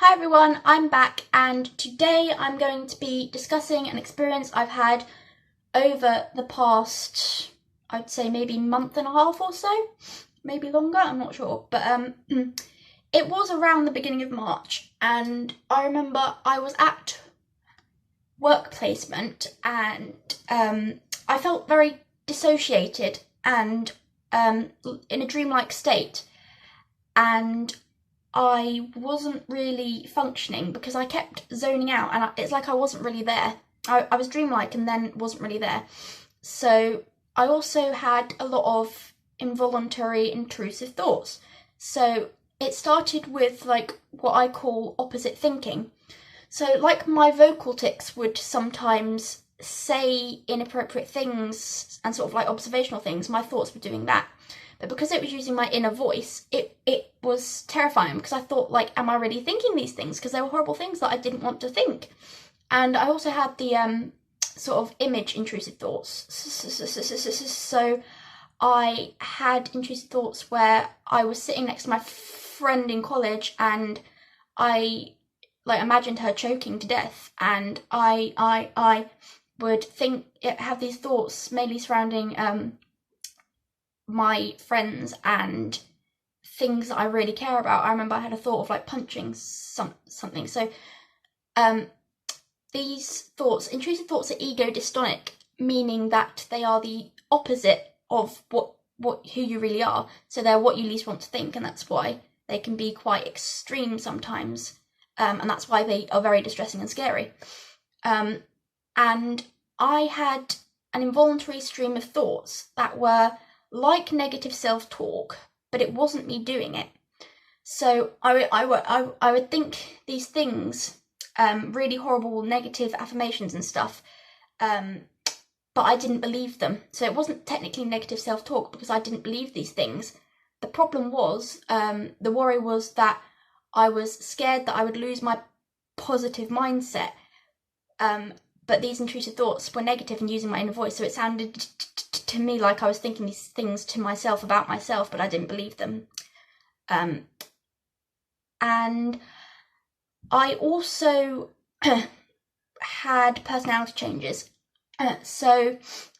Hi everyone, I'm back and today I'm going to be discussing an experience I've had over the past, I'd say maybe month and a half or so, maybe longer, I'm not sure, but it was around the beginning of March and I remember I was at work placement and I felt very dissociated and in a dreamlike state, and I wasn't really functioning because I kept zoning out and it's like I wasn't really there. I was dreamlike and then wasn't really there. So I also had a lot of involuntary intrusive thoughts. So it started with like what I call opposite thinking. So like my vocal tics would sometimes say inappropriate things and sort of like observational things, my thoughts were doing that. But because it was using my inner voice, it was terrifying because I thought, like, am I really thinking these things? Because they were horrible things that I didn't want to think. And I also had the sort of image intrusive thoughts. So I had intrusive thoughts where I was sitting next to my friend in college and I like imagined her choking to death, and I would have these thoughts mainly surrounding my friends and things that I really care about. I remember I had a thought of like punching something. So these thoughts, intrusive thoughts, are ego dystonic, meaning that they are the opposite of who you really are. So they're what you least want to think, and that's why they can be quite extreme sometimes, and that's why they are very distressing and scary. And I had an involuntary stream of thoughts that were like negative self-talk, but it wasn't me doing it. So I would think these things, really horrible negative affirmations and stuff, but I didn't believe them. So it wasn't technically negative self-talk because I didn't believe these things. The problem was, the worry was that I was scared that I would lose my positive mindset, but these intrusive thoughts were negative and using my inner voice, so it sounded to me like I was thinking these things to myself about myself, but I didn't believe them. And I also had personality changes. So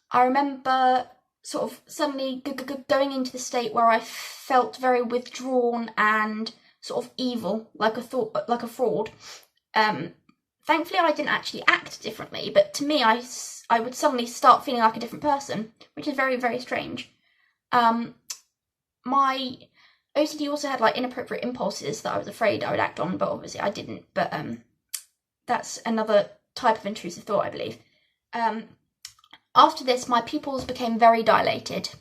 I remember sort of suddenly going into the state where I felt very withdrawn and sort of evil, like a fraud. Thankfully, I didn't actually act differently, but to me, I would suddenly start feeling like a different person, which is very, very strange. My OCD also had like inappropriate impulses that I was afraid I would act on, but obviously I didn't. But that's another type of intrusive thought, I believe. After this, my pupils became very dilated.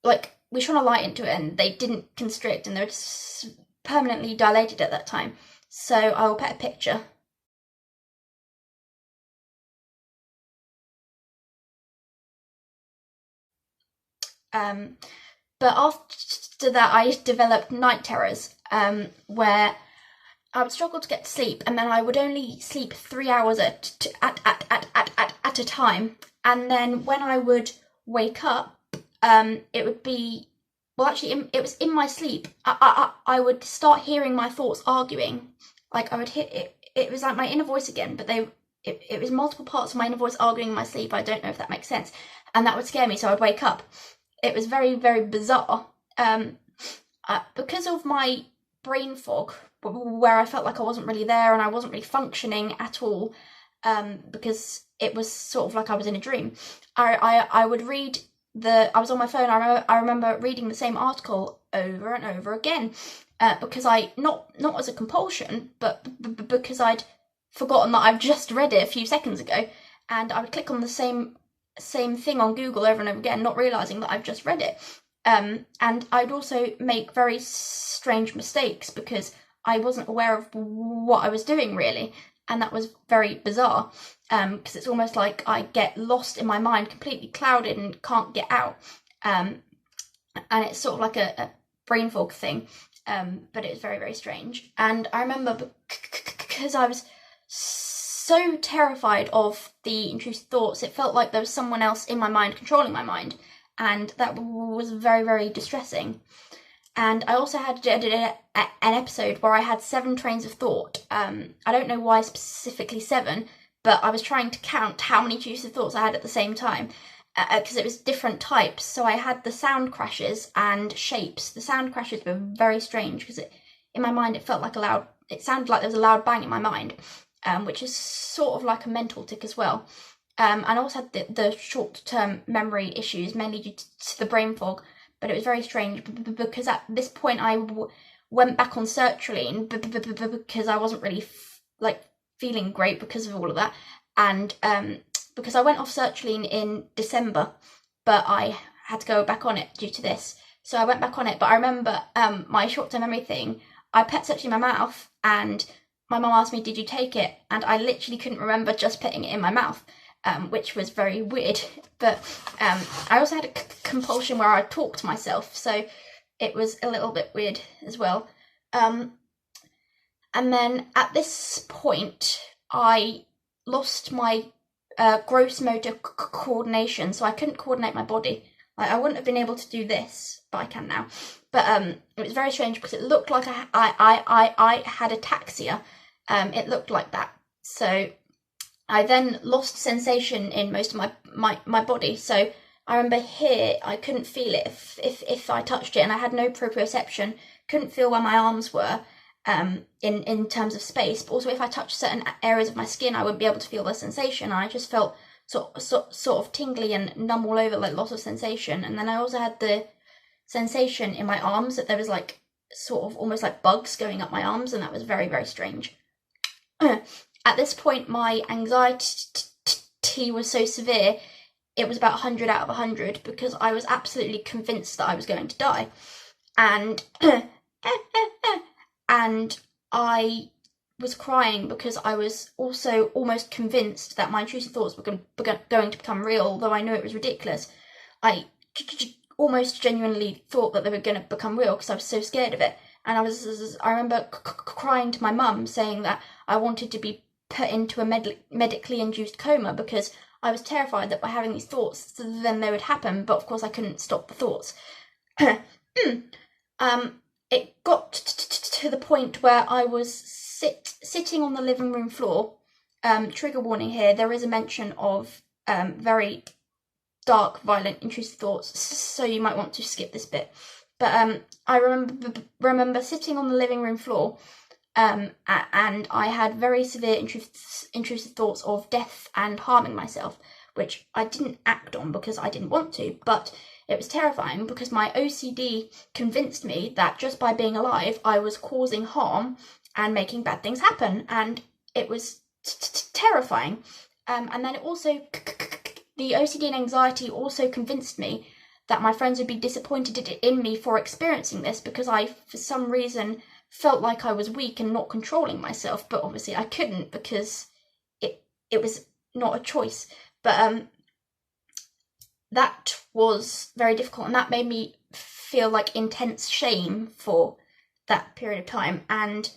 Like we shone a light into it and they didn't constrict and they were just permanently dilated at that time. So I will put a picture. But after that, I developed night terrors, where I would struggle to get to sleep, and then I would only sleep 3 hours at a time. And then when I would wake up, it would be, well, actually, it was in my sleep. I would start hearing my thoughts arguing. Like I would hear it. It was like my inner voice again, but it was multiple parts of my inner voice arguing in my sleep. I don't know if that makes sense, and that would scare me. So I'd wake up. It was very, very bizarre. Because of my brain fog, where I felt like I wasn't really there and I wasn't really functioning at all, because it was sort of like I was in a dream. I would read I was on my phone. I remember reading the same article over and over again, because I not as a compulsion, but because I'd forgotten that I've just read it a few seconds ago, and I would click on the same thing on Google over and over again, not realising that I've just read it. And I'd also make very strange mistakes because I wasn't aware of what I was doing really, and that was very bizarre, because it's almost like I get lost in my mind, completely clouded and can't get out, and it's sort of like a brain fog thing, but it's very, very strange. And I remember because I was so terrified of the intrusive thoughts, it felt like there was someone else in my mind controlling my mind, and that was very, very distressing. And I also did an episode where I had 7 trains of thought. I don't know why specifically 7, but I was trying to count how many intrusive thoughts I had at the same time, because it was different types. So I had the sound crashes and shapes. The sound crashes were very strange because in my mind it sounded like there was a loud bang in my mind, which is sort of like a mental tic as well. And I also had the short-term memory issues, mainly due to the brain fog. But it was very strange because at this point I went back on sertraline because I wasn't really feeling great because of all of that, and because I went off sertraline in December, but I had to go back on it due to this. So I went back on it, but I remember my short-term memory thing. I put sertraline in my mouth, and my mum asked me, "Did you take it?" And I literally couldn't remember just putting it in my mouth. Which was very weird, but I also had a compulsion where I talked to myself, so it was a little bit weird as well. And then at this point, I lost my gross motor coordination, so I couldn't coordinate my body. I wouldn't have been able to do this, but I can now. But it was very strange because it looked like I had ataxia. It looked like that. So I then lost sensation in most of my body. So I remember here, I couldn't feel it if I touched it, and I had no proprioception, couldn't feel where my arms were in terms of space. But also if I touched certain areas of my skin, I wouldn't be able to feel the sensation. I just felt sort of tingly and numb all over, like loss of sensation. And then I also had the sensation in my arms that there was like sort of almost like bugs going up my arms, and that was very, very strange. At this point, my anxiety was so severe, it was about 100 out of 100 because I was absolutely convinced that I was going to die. And and I was crying because I was also almost convinced that my intrusive thoughts were going to become real, although I knew it was ridiculous. I almost genuinely thought that they were going to become real because I was so scared of it. And I remember crying to my mum, saying that I wanted to be put into a medically induced coma because I was terrified that by having these thoughts, then they would happen. But of course, I couldn't stop the thoughts. It got to the point where I was sitting on the living room floor. Trigger warning here: there is a mention of very dark, violent, intrusive thoughts, so you might want to skip this bit. But I remember sitting on the living room floor, and I had very severe intrusive thoughts of death and harming myself, which I didn't act on because I didn't want to, but it was terrifying because my OCD convinced me that just by being alive, I was causing harm and making bad things happen, and it was terrifying. And then it also, the OCD and anxiety also convinced me that my friends would be disappointed in me for experiencing this because I, for some reason, felt like I was weak and not controlling myself, but obviously I couldn't because it was not a choice. But that was very difficult, and that made me feel like intense shame for that period of time. And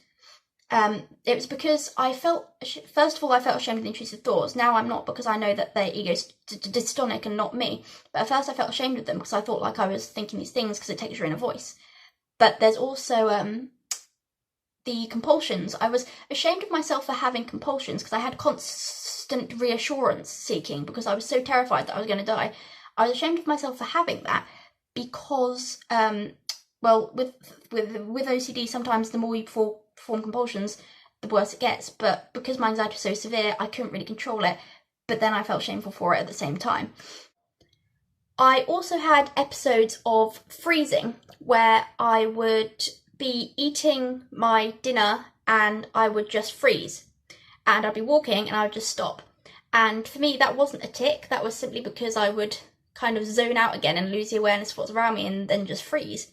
it was because I felt, first of all, I felt ashamed of the intrusive thoughts. Now I'm not, because I know that they're ego-dystonic and not me. But at first I felt ashamed of them because I thought like I was thinking these things because it takes your inner voice. But there's also the compulsions. I was ashamed of myself for having compulsions because I had constant reassurance seeking because I was so terrified that I was going to die. I was ashamed of myself for having that because, well, with OCD, sometimes the more you form compulsions, the worse it gets. But because my anxiety was so severe, I couldn't really control it. But then I felt shameful for it at the same time. I also had episodes of freezing where I would be eating my dinner and I would just freeze. And I'd be walking and I would just stop. And for me, that wasn't a tic. That was simply because I would kind of zone out again and lose the awareness of what's around me and then just freeze.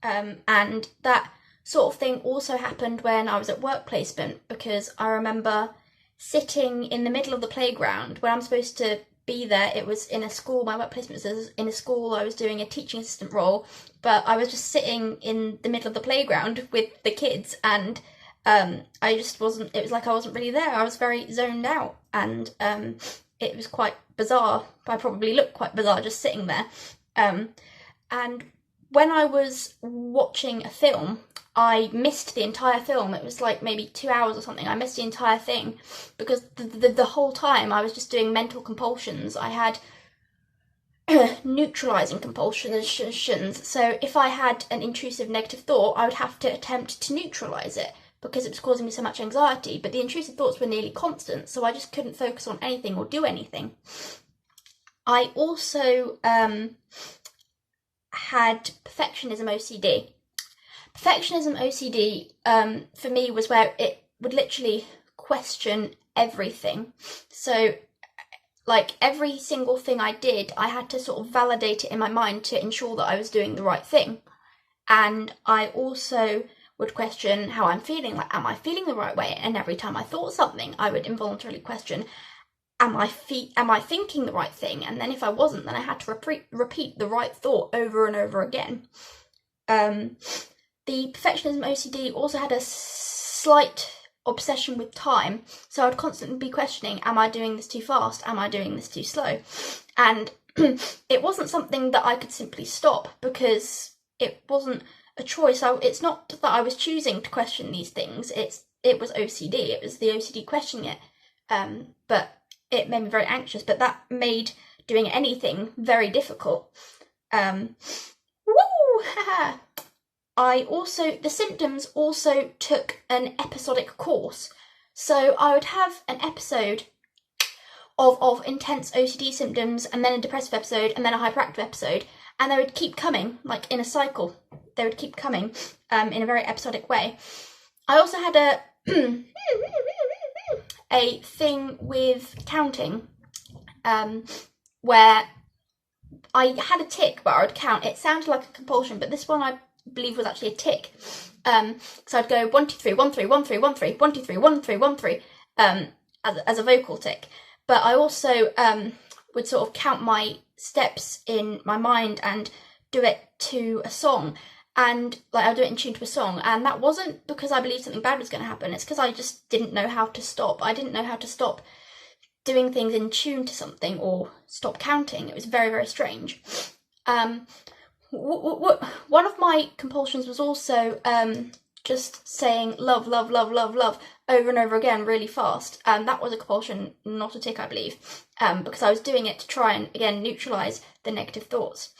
And that sort of thing also happened when I was at work placement, because I remember sitting in the middle of the playground when I'm supposed to be there. It was in a school, my work placement was in a school. I was doing a teaching assistant role, but I was just sitting in the middle of the playground with the kids, and I just wasn't, it was like I wasn't really there. I was very zoned out, and it was quite bizarre. I probably looked quite bizarre just sitting there. And when I was watching a film, I missed the entire film. It was like maybe 2 hours or something. I missed the entire thing because the whole time I was just doing mental compulsions. I had neutralizing compulsions. So if I had an intrusive negative thought, I would have to attempt to neutralize it because it was causing me so much anxiety. But the intrusive thoughts were nearly constant, so I just couldn't focus on anything or do anything. I also had perfectionism OCD. Perfectionism OCD for me was where it would literally question everything. So like every single thing I did, I had to sort of validate it in my mind to ensure that I was doing the right thing. And I also would question how I'm feeling, like, am I feeling the right way? And every time I thought something, I would involuntarily question, am I thinking the right thing? And then if I wasn't, then I had to repeat the right thought over and over again. The perfectionism OCD also had a slight obsession with time, so I would constantly be questioning, am I doing this too fast? Am I doing this too slow? And it wasn't something that I could simply stop because it wasn't a choice. It's not that I was choosing to question these things, it was OCD, it was the OCD questioning it, but it made me very anxious, but that made doing anything very difficult. The symptoms also took an episodic course. So I would have an episode of intense OCD symptoms, and then a depressive episode, and then a hyperactive episode, and they would keep coming, like in a cycle. They would keep coming in a very episodic way. I also had a thing with counting, where I had a tic where I would count. It sounded like a compulsion, but this one I believe was actually a tic. So I'd go 1 2 3 1 3 1 3 1 3 1 2 3 1 3 1 3 as a vocal tic. But I also would sort of count my steps in my mind and do it to a song, and like I'll do it in tune to a song. And that wasn't because I believed something bad was going to happen. It's because I just didn't know how to stop. I didn't know how to stop doing things in tune to something or stop counting. It was very, very strange. One of my compulsions was also just saying love, love, love, love, love over and over again really fast. And that was a compulsion, not a tic, I believe, because I was doing it to try and, again, neutralise the negative thoughts.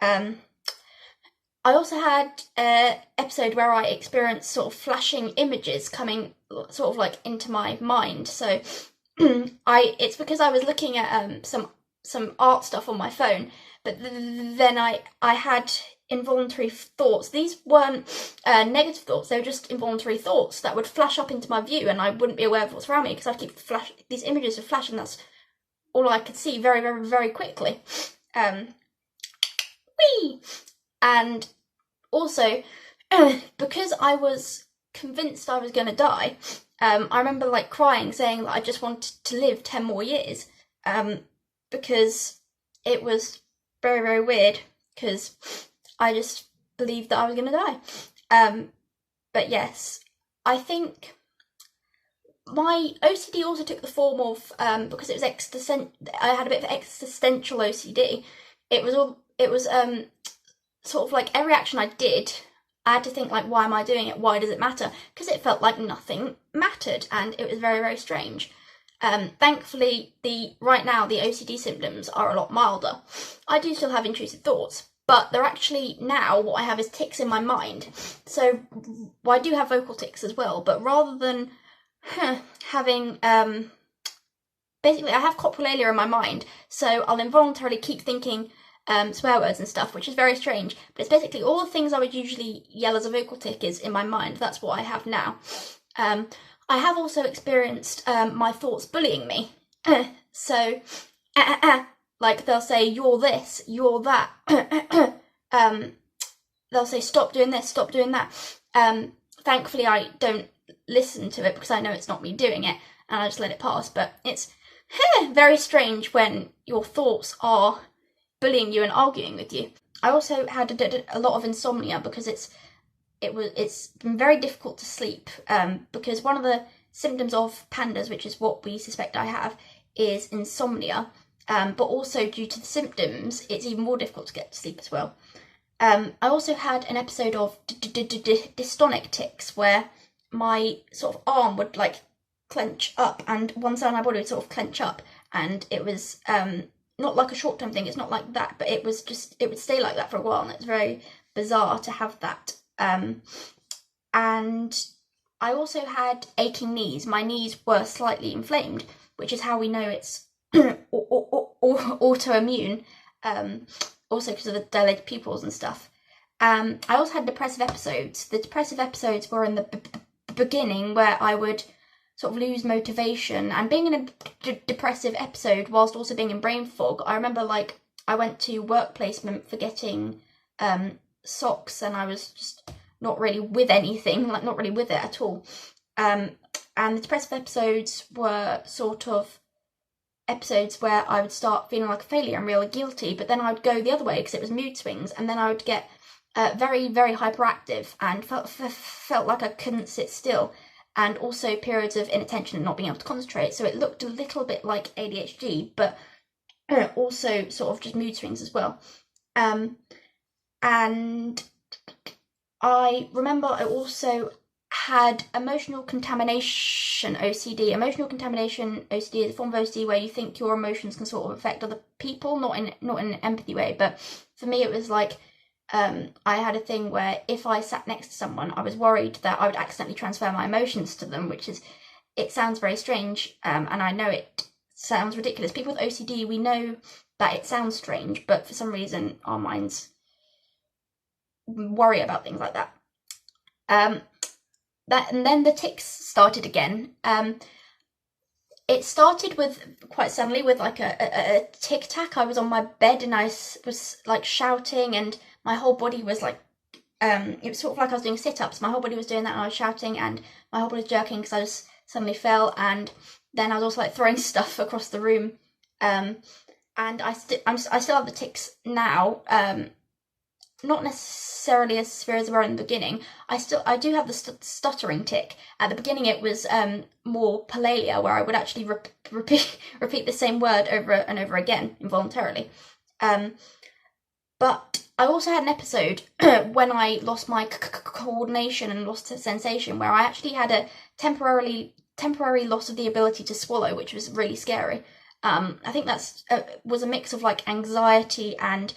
I also had an episode where I experienced sort of flashing images coming sort of like into my mind. So it's because I was looking at some art stuff on my phone, but then I had involuntary thoughts. These weren't negative thoughts, they were just involuntary thoughts that would flash up into my view, and I wouldn't be aware of what's around me because I'd keep these images of flashing. That's all I could see very, very, very quickly. And also, because I was convinced I was going to die, I remember like crying, saying that I just wanted to live 10 more years, because it was very, very weird, because I just believed that I was going to die. But yes, I think my OCD also took the form of, because it was I had a bit of existential OCD. It was sort of like every action I did, I had to think like, why am I doing it? Why does it matter? Because it felt like nothing mattered, and it was very, very strange. Thankfully, right now the OCD symptoms are a lot milder. I do still have intrusive thoughts, but they're actually, now what I have is tics in my mind. So I do have vocal tics as well, but rather than having basically I have coprolalia in my mind, so I'll involuntarily keep thinking swear words and stuff, which is very strange, but it's basically all the things I would usually yell as a vocal tic is in my mind. That's what I have now. I have also experienced my thoughts bullying me. So like they'll say, you're this, you're that. They'll say, stop doing this, stop doing that. Thankfully I don't listen to it because I know it's not me doing it, and I just let it pass. But it's very strange when your thoughts are bullying you and arguing with you. I also had a lot of insomnia because it's been very difficult to sleep, because one of the symptoms of PANDAS, which is what we suspect I have, is insomnia, but also due to the symptoms it's even more difficult to get to sleep as well. I also had an episode of dystonic tics where my sort of arm would like clench up and one side of my body would sort of clench up, and it was not like a short-term thing, it's not like that, but it would stay like that for a while, and it's very bizarre to have that. And I also had aching knees. My knees were slightly inflamed, which is how we know it's autoimmune, also because of the dilated pupils and stuff. I also had depressive episodes. The depressive episodes were in the beginning where I would sort of lose motivation, and being in a depressive episode whilst also being in brain fog, I remember like I went to work placement for getting socks, and I was just not really with anything, like not really with it at all. And the depressive episodes were sort of episodes where I would start feeling like a failure and really guilty, but then I would go the other way because it was mood swings, and then I would get very, very hyperactive and felt like I couldn't sit still, and also periods of inattention and not being able to concentrate. So it looked a little bit like ADHD, but also sort of just mood swings as well. And I remember I also had emotional contamination OCD. Emotional contamination OCD is a form of OCD where you think your emotions can sort of affect other people, not in an empathy way, but for me it was like I had a thing where if I sat next to someone, I was worried that I would accidentally transfer my emotions to them, it sounds very strange, and I know it sounds ridiculous. People with OCD, we know that it sounds strange, but for some reason our minds worry about things like that. And then the tics started again. It started with quite suddenly with like a tic tac. I was on my bed and I was like shouting, and my whole body was like, it was sort of like I was doing sit-ups. My whole body was doing that, and I was shouting, and my whole body was jerking because I just suddenly fell. And then I was also like throwing stuff across the room. And I still have the tics now. Not necessarily as severe as they were in the beginning. I do have the stuttering tic. At the beginning, it was more palalia, where I would actually repeat the same word over and over again involuntarily. But I also had an episode when I lost my coordination and lost sensation, where I actually had a temporary loss of the ability to swallow, which was really scary. I think that's was a mix of like anxiety and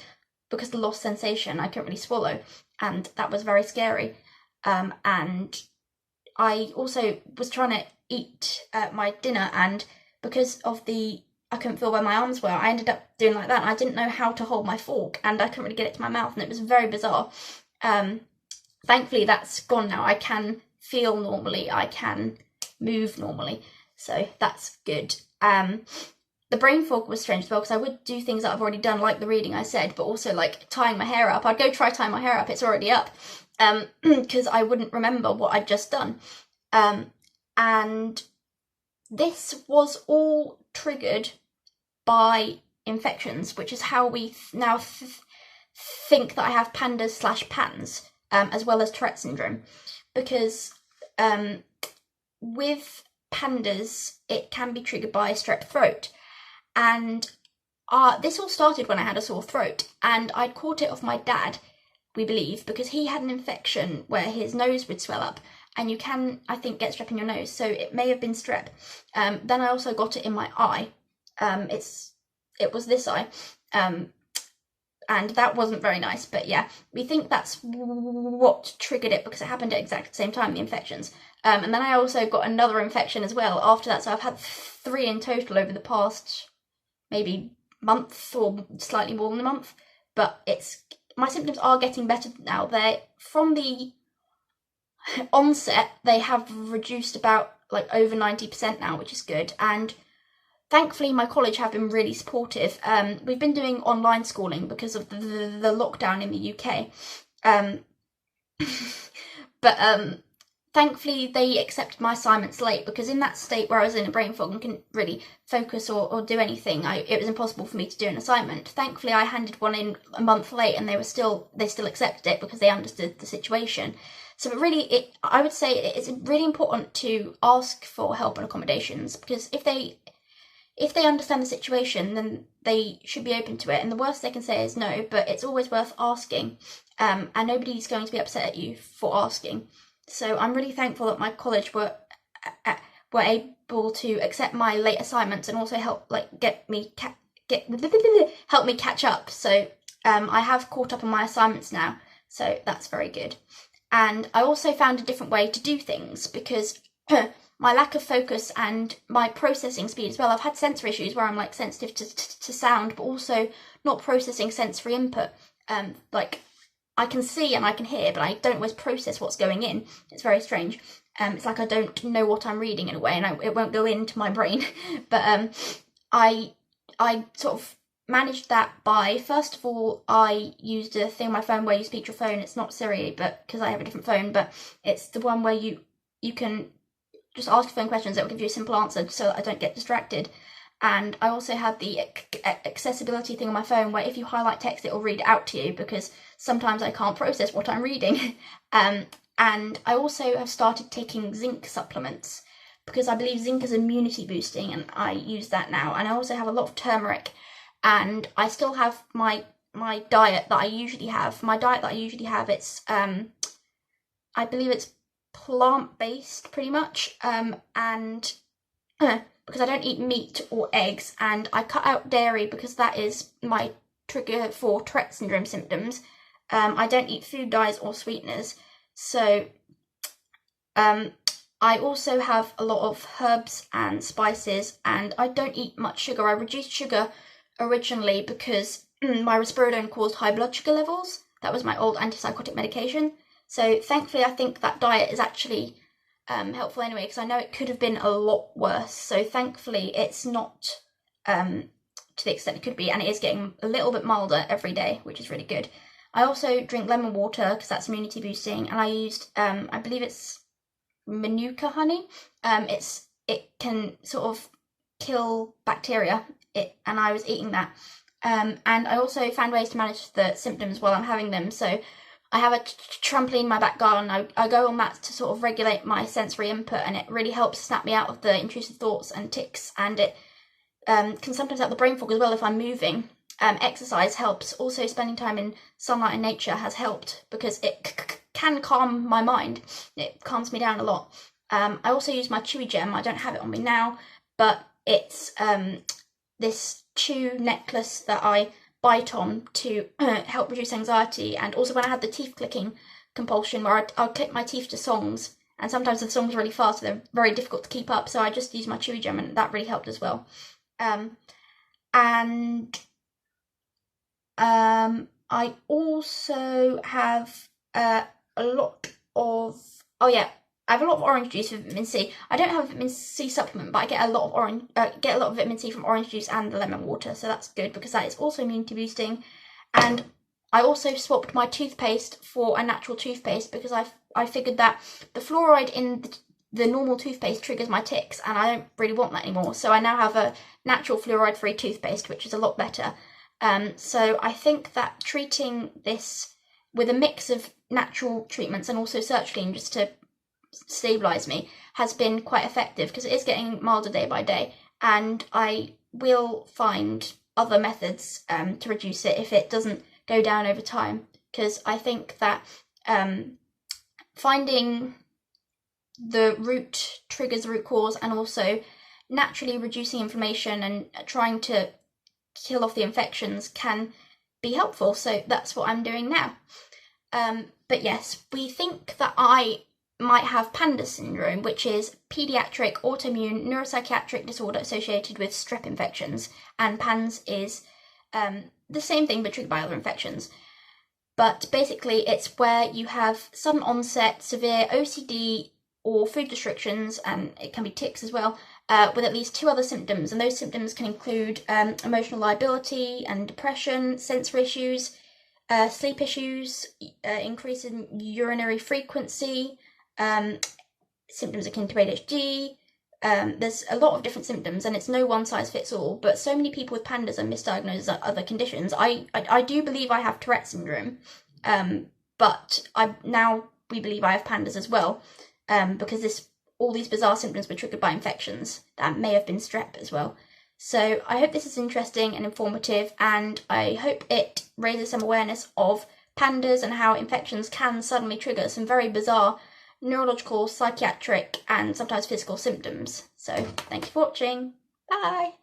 because the lost sensation, I couldn't really swallow, and that was very scary. And I also was trying to eat my dinner, and because of I couldn't feel where my arms were, I ended up doing like that, and I didn't know how to hold my fork, and I couldn't really get it to my mouth, and it was very bizarre. Thankfully, that's gone now. I can feel normally, I can move normally, so that's good. The brain fog was strange as well, because I would do things that I've already done, like the reading I said, but also like tying my hair up. I'd go try tying my hair up, it's already up, because I wouldn't remember what I'd just done. And this was all triggered by infections, which is how we now think that I have PANDAS/PANS, as well as Tourette syndrome, because with PANDAS, it can be triggered by strep throat. And this all started when I had a sore throat, and I'd caught it off my dad, we believe, because he had an infection where his nose would swell up, and you can, I think, get strep in your nose, so it may have been strep. Then I also got it in my eye. It was this eye, and that wasn't very nice, but yeah, we think that's what triggered it because it happened at exactly the same time, the infections. And then I also got another infection as well after that, so I've had 3 in total over the past maybe month or slightly more than a month, but my symptoms are getting better now. They're from the onset, they have reduced about like over 90% now, which is good, and thankfully my college have been really supportive. We've been doing online schooling because of the lockdown in the UK, but thankfully they accepted my assignments late, because in that state where I was in a brain fog and couldn't really focus or do anything, it was impossible for me to do an assignment. Thankfully I handed one in a month late, and they still accepted it because they understood the situation. So I would say it's really important to ask for help and accommodations, because if they understand the situation, then they should be open to it, and the worst they can say is no, but it's always worth asking. and nobody's going to be upset at you for asking. So I'm really thankful that my college were able to accept my late assignments and also help help me catch up. So I have caught up on my assignments now, so that's very good. And I also found a different way to do things because my lack of focus and my processing speed as well. I've had sensory issues where I'm like sensitive to sound, but also not processing sensory input. Like I can see and I can hear, but I don't always process what's going in. It's very strange. It's like I don't know what I'm reading in a way, and it won't go into my brain. But I sort of managed that by, first of all, I used a thing on my phone where you speak to your phone. It's not Siri, but because I have a different phone, but it's the one where you can just ask phone questions that will give you a simple answer so that I don't get distracted. And I also have the accessibility thing on my phone where if you highlight text, it will read it out to you because sometimes I can't process what I'm reading. And I also have started taking zinc supplements because I believe zinc is immunity boosting, and I use that now. And I also have a lot of turmeric, and I still have my diet that I usually have. My diet that I usually have, it's I believe it's plant-based pretty much, and because I don't eat meat or eggs, and I cut out dairy because that is my trigger for Tourette syndrome symptoms. I don't eat food dyes or sweeteners. So I also have a lot of herbs and spices, and I don't eat much sugar. I reduced sugar originally because my risperidone caused high blood sugar levels. That was my old antipsychotic medication. So thankfully I think that diet is actually helpful anyway, because I know it could have been a lot worse. So thankfully it's not to the extent it could be, and it is getting a little bit milder every day, which is really good. I also drink lemon water because that's immunity boosting, and I used, I believe it's Manuka honey. It can sort of kill bacteria, and I was eating that. And I also found ways to manage the symptoms while I'm having them. So I have a trampoline in my back garden. I go on that to sort of regulate my sensory input, and it really helps snap me out of the intrusive thoughts and tics, and it can sometimes help the brain fog as well if I'm moving. Exercise helps. Also, spending time in sunlight and nature has helped because it can calm my mind. It calms me down a lot. I also use my chewy gem. I don't have it on me now, but it's this chew necklace that I bite on to help reduce anxiety. And also when I had the teeth clicking compulsion where I'll click my teeth to songs, and sometimes the songs are really fast, so they're very difficult to keep up, so I just use my chewy gem, and that really helped as well. I also have a lot of, I have a lot of orange juice for vitamin C. I don't have a vitamin C supplement, but I get a lot of vitamin C from orange juice and the lemon water, so that's good because that is also immunity boosting. And I also swapped my toothpaste for a natural toothpaste because I figured that the fluoride in the normal toothpaste triggers my tics, and I don't really want that anymore. So I now have a natural fluoride-free toothpaste, which is a lot better. So I think that treating this with a mix of natural treatments and also sertraline just to stabilise me has been quite effective because it is getting milder day by day, and I will find other methods to reduce it if it doesn't go down over time, because I think that finding the root triggers the root cause and also naturally reducing inflammation and trying to kill off the infections can be helpful. So that's what I'm doing now. But yes, we think that I might have PANDAS syndrome, which is Paediatric Autoimmune Neuropsychiatric Disorder associated with strep infections, and PANS is the same thing but triggered by other infections. But basically it's where you have sudden onset, severe OCD or food restrictions, and it can be tics as well, with at least 2 other symptoms, and those symptoms can include emotional liability and depression, sensory issues, sleep issues, increase in urinary frequency, symptoms akin to ADHD. There's a lot of different symptoms, and it's no one size fits all, but so many people with PANDAS are misdiagnosed as other conditions. I do believe I have Tourette syndrome, but we believe I have PANDAS as well, because all these bizarre symptoms were triggered by infections that may have been strep as well. So I hope this is interesting and informative, and I hope it raises some awareness of PANDAS and how infections can suddenly trigger some very bizarre neurological, psychiatric and sometimes physical symptoms. So thank you for watching. Bye!